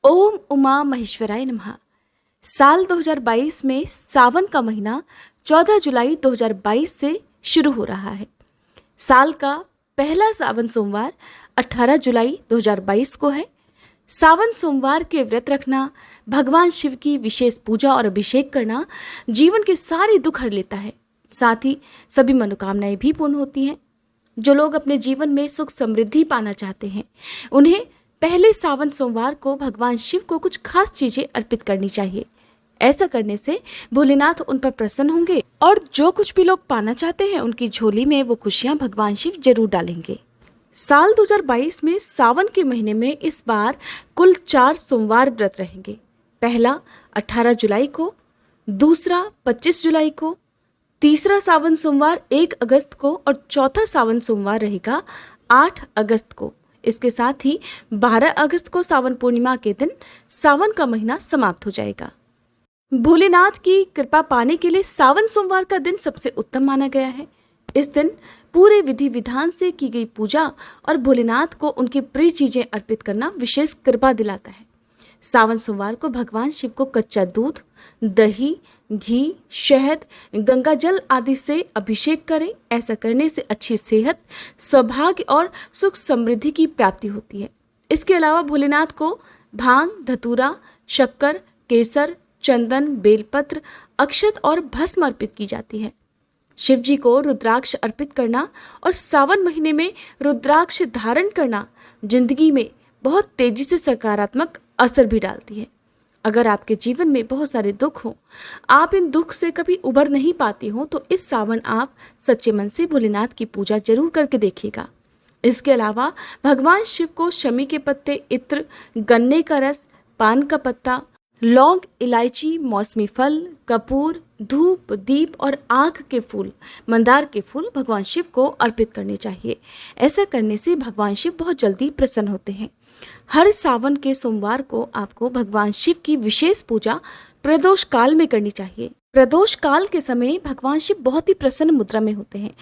ओम उमा महेश्वराय नमः। साल 2022 में सावन का महीना 14 जुलाई 2022 से शुरू हो रहा है। साल का पहला सावन सोमवार 18 जुलाई 2022 को है। सावन सोमवार के व्रत रखना, भगवान शिव की विशेष पूजा और अभिषेक करना जीवन के सारे दुख हर लेता है। साथ ही सभी मनोकामनाएं भी पूर्ण होती हैं। जो लोग अपने जीवन में सुख समृद्धि पाना चाहते हैं, उन्हें पहले सावन सोमवार को भगवान शिव को कुछ खास चीजें अर्पित करनी चाहिए। ऐसा करने से भोलेनाथ उन पर प्रसन्न होंगे और जो कुछ भी लोग पाना चाहते हैं उनकी झोली में वो खुशियां भगवान शिव जरूर डालेंगे। साल 2022 में सावन के महीने में इस बार कुल 4 सोमवार व्रत रहेंगे। पहला 18 जुलाई को, दूसरा 25 जुलाई को, तीसरा सावन सोमवार 1 अगस्त को और चौथा सावन सोमवार रहेगा 8 अगस्त को। इसके साथ ही 12 अगस्त को सावन पूर्णिमा के दिन सावन का महीना समाप्त हो जाएगा। भोलेनाथ की कृपा पाने के लिए सावन सोमवार का दिन सबसे उत्तम माना गया है। इस दिन पूरे विधि विधान से की गई पूजा और भोलेनाथ को उनकी प्रिय चीजें अर्पित करना विशेष कृपा दिलाता है। सावन सोमवार को भगवान शिव को कच्चा दूध, दही, घी, शहद, गंगा जल आदि से अभिषेक करें। ऐसा करने से अच्छी सेहत, सौभाग्य और सुख समृद्धि की प्राप्ति होती है। इसके अलावा भोलेनाथ को भांग, धतूरा, शक्कर, केसर, चंदन, बेलपत्र, अक्षत और भस्म अर्पित की जाती है। शिव जी को रुद्राक्ष अर्पित करना और सावन महीने में रुद्राक्ष धारण करना जिंदगी में बहुत तेजी से सकारात्मक असर भी डालती है। अगर आपके जीवन में बहुत सारे दुख हों, आप इन दुख से कभी उबर नहीं पाते हो, तो इस सावन आप सच्चे मन से भोलेनाथ की पूजा जरूर करके देखिएगा। इसके अलावा भगवान शिव को शमी के पत्ते, इत्र, गन्ने का रस, पान का पत्ता, लौंग, इलायची, मौसमी फल, कपूर, धूप, दीप और आग के फूल, मंदार के फूल भगवान शिव को अर्पित करने चाहिए। ऐसा करने से भगवान शिव बहुत जल्दी प्रसन्न होते हैं। हर सावन के सोमवार को आपको भगवान शिव की विशेष पूजा प्रदोष काल में करनी चाहिए। प्रदोष काल के समय भगवान शिव बहुत ही प्रसन्न मुद्रा में होते हैं।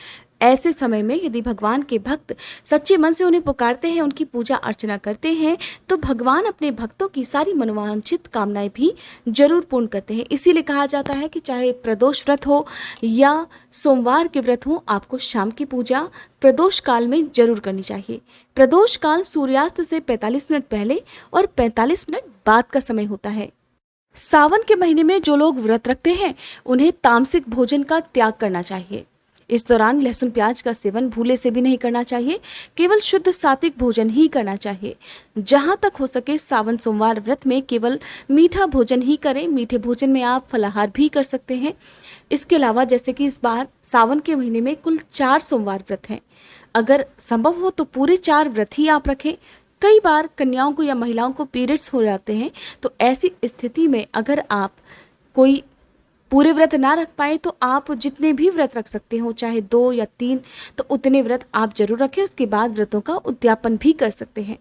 ऐसे समय में यदि भगवान के भक्त सच्चे मन से उन्हें पुकारते हैं, उनकी पूजा अर्चना करते हैं, तो भगवान अपने भक्तों की सारी मनोवांछित कामनाएं भी जरूर पूर्ण करते हैं। इसीलिए कहा जाता है कि चाहे प्रदोष व्रत हो या सोमवार के व्रत हो, आपको शाम की पूजा प्रदोष काल में जरूर करनी चाहिए। प्रदोष काल सूर्यास्त से 45 मिनट पहले और 45 मिनट बाद का समय होता है। सावन के महीने में जो लोग व्रत रखते हैं, उन्हें तामसिक भोजन का त्याग करना चाहिए। इस दौरान लहसुन प्याज का सेवन भूले से भी नहीं करना चाहिए। केवल शुद्ध सात्विक भोजन ही करना चाहिए। जहां तक हो सके सावन सोमवार व्रत में केवल मीठा भोजन ही करें। मीठे भोजन में आप फलाहार भी कर सकते हैं। इसके अलावा जैसे कि इस बार सावन के महीने में कुल 4 सोमवार व्रत हैं। अगर संभव हो तो पूरे 4 व्रत ही आप रखें। कई बार कन्याओं को या महिलाओं को पीरियड्स हो जाते हैं, तो ऐसी स्थिति में अगर आप कोई पूरे व्रत ना रख पाए तो आप जितने भी व्रत रख सकते हो, चाहे 2 या 3, तो उतने व्रत आप जरूर रखें। उसके बाद व्रतों का उद्यापन भी कर सकते हैं।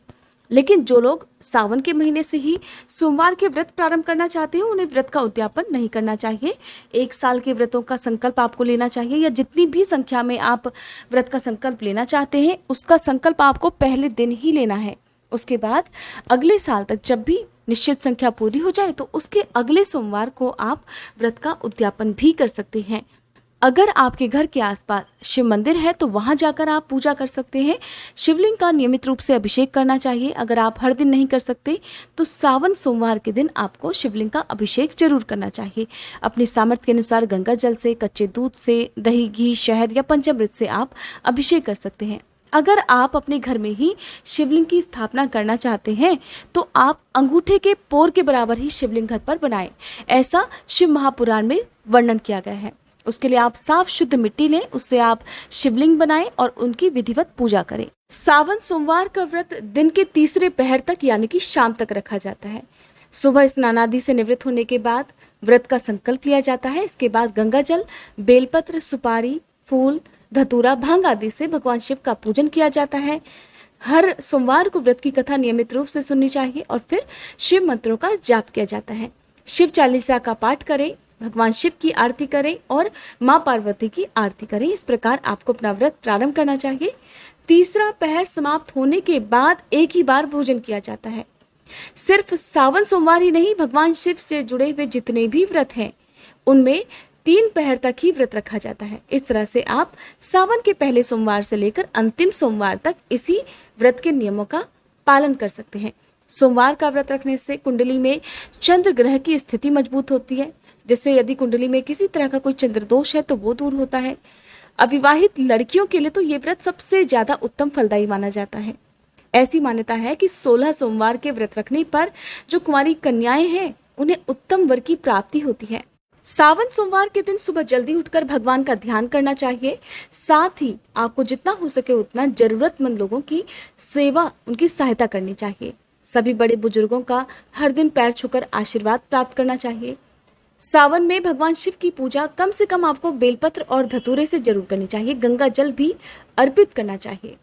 लेकिन जो लोग सावन के महीने से ही सोमवार के व्रत प्रारंभ करना चाहते हैं, उन्हें व्रत का उद्यापन नहीं करना चाहिए। 1 साल के व्रतों का संकल्प आपको लेना चाहिए, या जितनी भी संख्या में आप व्रत का संकल्प लेना चाहते हैं, उसका संकल्प आपको पहले दिन ही लेना है। उसके बाद अगले साल तक जब भी निश्चित संख्या पूरी हो जाए, तो उसके अगले सोमवार को आप व्रत का उद्यापन भी कर सकते हैं। अगर आपके घर के आसपास शिव मंदिर है तो वहां जाकर आप पूजा कर सकते हैं। शिवलिंग का नियमित रूप से अभिषेक करना चाहिए। अगर आप हर दिन नहीं कर सकते तो सावन सोमवार के दिन आपको शिवलिंग का अभिषेक जरूर करना चाहिए। अपनी सामर्थ्य के अनुसार गंगा जल से, कच्चे दूध से, दही, घी, शहद या पंचामृत से आप अभिषेक कर सकते हैं। अगर आप अपने घर में ही शिवलिंग की स्थापना करना चाहते हैं, तो आप अंगूठे के पोर के बराबर ही शिवलिंग घर पर बनाएं। ऐसा शिव महापुराण में वर्णन किया गया है। उसके लिए आप साफ शुद्ध मिट्टी लें, उससे आप शिवलिंग बनाएं और उनकी विधिवत पूजा करें। सावन सोमवार का व्रत दिन के तीसरे पहर तक यानी कि शाम तक रखा जाता है। सुबह स्नान आदि से निवृत्त होने के बाद व्रत का संकल्प लिया जाता है। इसके बाद गंगा जल, बेलपत्र, सुपारी, फूल, धतूरा, भांग आदि से भगवान शिव का पूजन किया जाता है। हर सोमवार को व्रत की कथा नियमित रूप से सुननी चाहिए और फिर शिव मंत्रों का जाप किया जाता है। शिव चालीसा का पाठ करें, भगवान शिव की आरती करें और माँ पार्वती की आरती करें। इस प्रकार आपको अपना व्रत प्रारंभ करना चाहिए। तीसरा पहर समाप्त होने के बाद एक ही बार भोजन किया जाता है। सिर्फ सावन सोमवार ही नहीं, भगवान शिव से जुड़े हुए जितने भी व्रत हैं उनमें 3 पहर तक ही व्रत रखा जाता है। इस तरह से आप सावन के पहले सोमवार से लेकर अंतिम सोमवार तक इसी व्रत के नियमों का पालन कर सकते हैं। सोमवार का व्रत रखने से कुंडली में चंद्र ग्रह की स्थिति मजबूत होती है, जिससे यदि कुंडली में किसी तरह का कोई चंद्र दोष है तो वो दूर होता है। अविवाहित लड़कियों के लिए तो ये व्रत सबसे ज्यादा उत्तम फलदायी माना जाता है। ऐसी मान्यता है कि 16 सोमवार के व्रत रखने पर जो कुंवारी कन्याएं हैं उन्हें उत्तम वर की प्राप्ति होती है। सावन सोमवार के दिन सुबह जल्दी उठकर भगवान का ध्यान करना चाहिए। साथ ही आपको जितना हो सके उतना जरूरतमंद लोगों की सेवा, उनकी सहायता करनी चाहिए। सभी बड़े बुजुर्गों का हर दिन पैर छूकर आशीर्वाद प्राप्त करना चाहिए। सावन में भगवान शिव की पूजा कम से कम आपको बेलपत्र और धतूरे से जरूर करनी चाहिए। गंगा जल भी अर्पित करना चाहिए।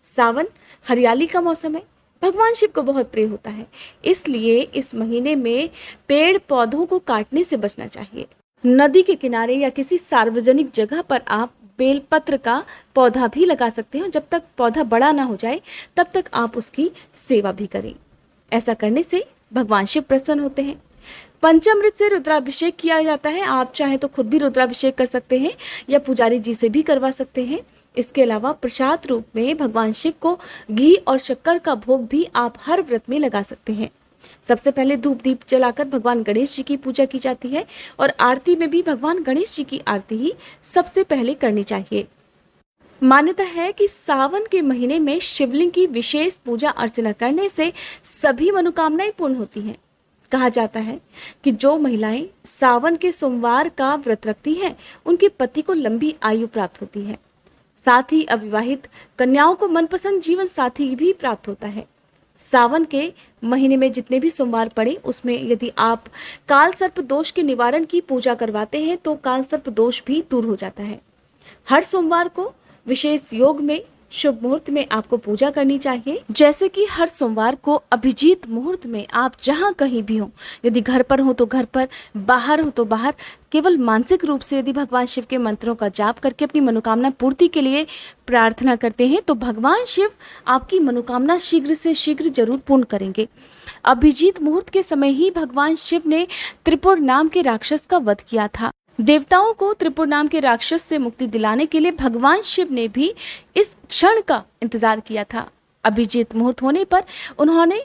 सावन हरियाली का मौसम है, भगवान शिव को बहुत प्रिय होता है, इसलिए इस महीने में पेड़ पौधों को काटने से बचना चाहिए। नदी के किनारे या किसी सार्वजनिक जगह पर आप बेलपत्र का पौधा भी लगा सकते हैं। जब तक पौधा बड़ा ना हो जाए तब तक आप उसकी सेवा भी करें। ऐसा करने से भगवान शिव प्रसन्न होते हैं। पंचामृत से रुद्राभिषेक किया जाता है। आप चाहें तो खुद भी रुद्राभिषेक कर सकते हैं या पुजारी जी से भी करवा सकते हैं। इसके अलावा प्रसाद रूप में भगवान शिव को घी और शक्कर का भोग भी आप हर व्रत में लगा सकते हैं। सबसे पहले धूप दीप जलाकर भगवान गणेश जी की पूजा की जाती है और आरती में भी भगवान गणेश जी की आरती ही सबसे पहले करनी चाहिए। मान्यता है कि सावन के महीने में शिवलिंग की विशेष पूजा अर्चना करने से सभी मनोकामनाएं पूर्ण होती हैं। कहा जाता है कि जो महिलाएं सावन के सोमवार का व्रत रखती हैं उनके पति को लंबी आयु प्राप्त होती है। साथ ही अविवाहित कन्याओं को मनपसंद जीवन साथी भी प्राप्त होता है। सावन के महीने में जितने भी सोमवार पड़े उसमें यदि आप काल सर्प दोष के निवारण की पूजा करवाते हैं तो काल सर्प दोष भी दूर हो जाता है। हर सोमवार को विशेष योग में शुभ मुहूर्त में आपको पूजा करनी चाहिए। जैसे कि हर सोमवार को अभिजीत मुहूर्त में आप जहां कहीं भी हो, यदि घर पर हो तो घर पर, बाहर हो तो बाहर, केवल मानसिक रूप से यदि भगवान शिव के मंत्रों का जाप करके अपनी मनोकामना पूर्ति के लिए प्रार्थना करते हैं तो भगवान शिव आपकी मनोकामना शीघ्र से शीघ्र जरूर पूर्ण करेंगे। अभिजीत मुहूर्त के समय ही भगवान शिव ने त्रिपुर नाम के राक्षस का वध किया था। देवताओं को त्रिपुर नाम के राक्षस से मुक्ति दिलाने के लिए भगवान शिव ने भी इस क्षण का इंतजार किया था। अभिजीत मुहूर्त होने पर उन्होंने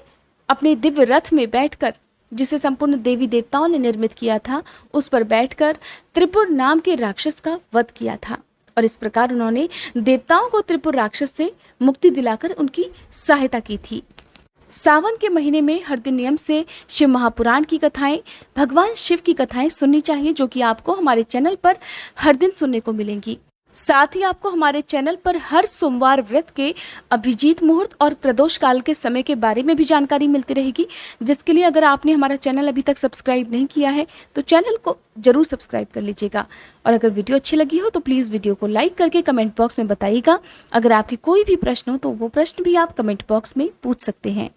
अपने दिव्य रथ में बैठकर, जिसे संपूर्ण देवी देवताओं ने निर्मित किया था, उस पर बैठकर त्रिपुर नाम के राक्षस का वध किया था और इस प्रकार उन्होंने देवताओं को त्रिपुर राक्षस से मुक्ति दिलाकर उनकी सहायता की थी। सावन के महीने में हर दिन नियम से शिव महापुराण की कथाएं, भगवान शिव की कथाएं सुननी चाहिए, जो कि आपको हमारे चैनल पर हर दिन सुनने को मिलेंगी। साथ ही आपको हमारे चैनल पर हर सोमवार व्रत के अभिजीत मुहूर्त और प्रदोष काल के समय के बारे में भी जानकारी मिलती रहेगी, जिसके लिए अगर आपने हमारा चैनल अभी तक सब्सक्राइब नहीं किया है तो चैनल को जरूर सब्सक्राइब कर लीजिएगा। और अगर वीडियो अच्छी लगी हो तो प्लीज़ वीडियो को लाइक करके कमेंट बॉक्स में बताइएगा। अगर आपकी कोई भी प्रश्न हो तो वो प्रश्न भी आप कमेंट बॉक्स में पूछ सकते हैं।